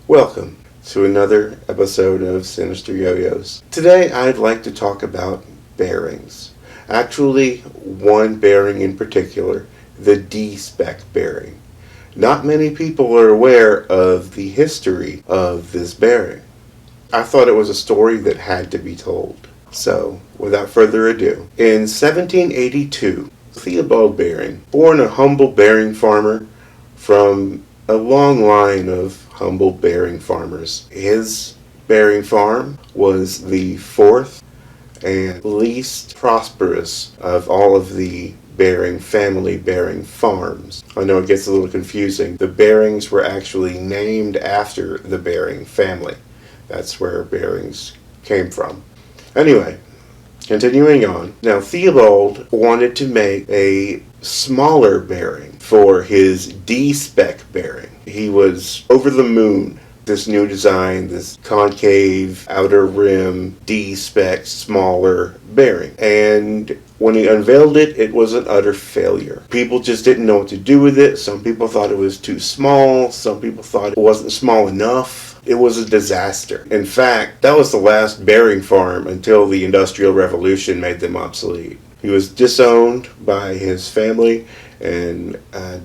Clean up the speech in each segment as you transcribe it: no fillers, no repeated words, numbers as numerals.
Welcome to another episode of Sinister Yoyos. Today I'd like to talk about bearings. Actually, one bearing in particular, the D-Spec bearing. Not many people are aware of the history of this bearing. I thought it was a story that had to be told. So, without further ado, in 1782, Theobald Bearing, born a humble bearing farmer from a long line of humble bearing farmers. His bearing farm was the fourth and least prosperous of all of the Bearing family bearing farms. I know it gets a little confusing. The Bearings were actually named after the Bearing family. That's where Bearings came from. Anyway, continuing on. Now, Theobald wanted to make a smaller bearing for his D-Spec bearing. He was over the moon. This new design, this concave outer rim D-Spec smaller bearing. And when he unveiled it, it was an utter failure. People just didn't know what to do with it. Some people thought it was too small. Some people thought it wasn't small enough. It was a disaster. In fact, that was the last bearing farm until the Industrial Revolution made them obsolete. He was disowned by his family and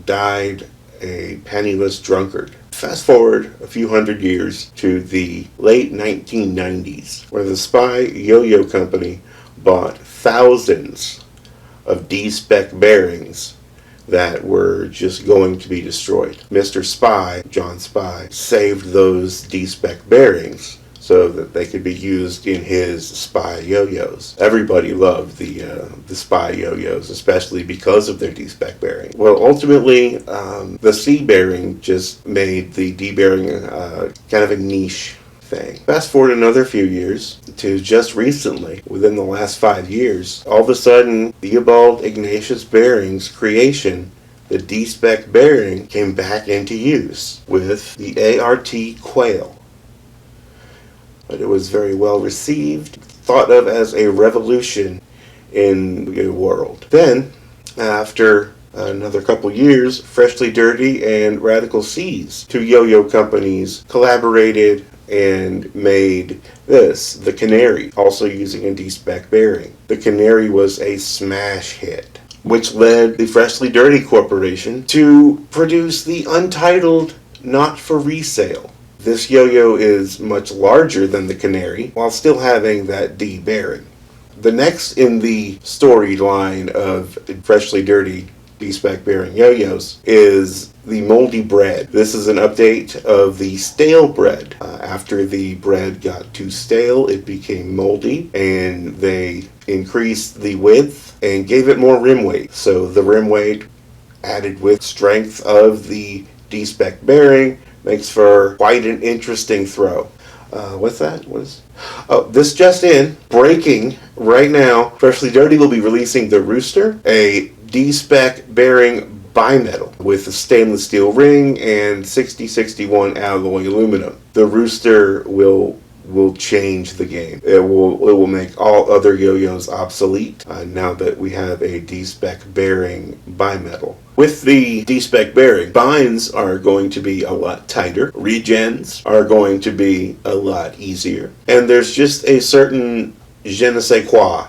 died a penniless drunkard. Fast forward a few hundred years to the late 1990s, where the Spy Yo-Yo Company bought thousands of D-Spec bearings that were just going to be destroyed. Mr. Spy, John Spy, saved those D-Spec bearings so that they could be used in his Spy Yo-Yos. Everybody loved the Spy Yo-Yos, especially because of their D-Spec bearing. Well, ultimately, the C bearing just made the D bearing kind of a niche thing. Fast forward another few years to just recently, within the last 5 years, all of a sudden, Theobald Ignatius Bearing's creation, the D-Spec bearing, came back into use with the ART Quail. But it was very well received, thought of as a revolution in the world. Then, after another couple years, Freshly Dirty and Radical C's, two yo-yo companies, collaborated and made this, the Canary, also using a D-Spec bearing. The Canary was a smash hit, which led the Freshly Dirty Corporation to produce the Untitled, not for resale. This yo-yo is much larger than the Canary, while still having that D bearing. The next in the storyline of Freshly Dirty D-Spec bearing yo-yos is the moldy bread. This is an update of the stale bread. After the bread got too stale, it became moldy, and they increased the width and gave it more rim weight. So the rim weight, added with strength of the D-Spec bearing, makes for quite an interesting throw. What's that? This just in. Breaking right now. Freshly Dirty will be releasing the Rooster, a D-Spec bearing bimetal with a stainless steel ring and 6061 alloy aluminum. The Rooster will change the game. It will make all other yo-yos obsolete now that we have a D-Spec bearing bimetal. With the D-Spec bearing, binds are going to be a lot tighter, regens are going to be a lot easier, and there's just a certain je ne sais quoi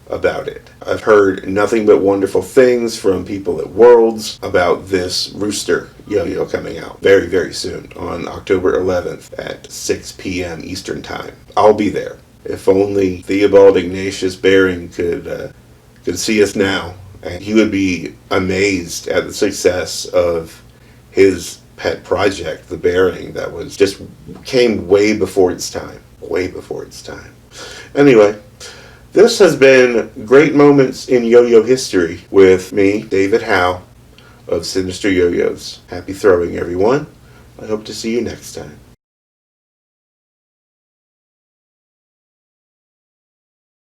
about it. I've heard nothing but wonderful things from people at Worlds about this Rooster yo-yo coming out very, very soon on October 11th at 6 p.m. Eastern Time. I'll be there. If only Theobald Ignatius Bearing could see us now, and he would be amazed at the success of his pet project, the bearing that was just came way before its time. Way before its time. Anyway, this has been Great Moments in Yo-Yo History with me, David Howe of Sinister Yoyos. Happy throwing, everyone. I hope to see you next time.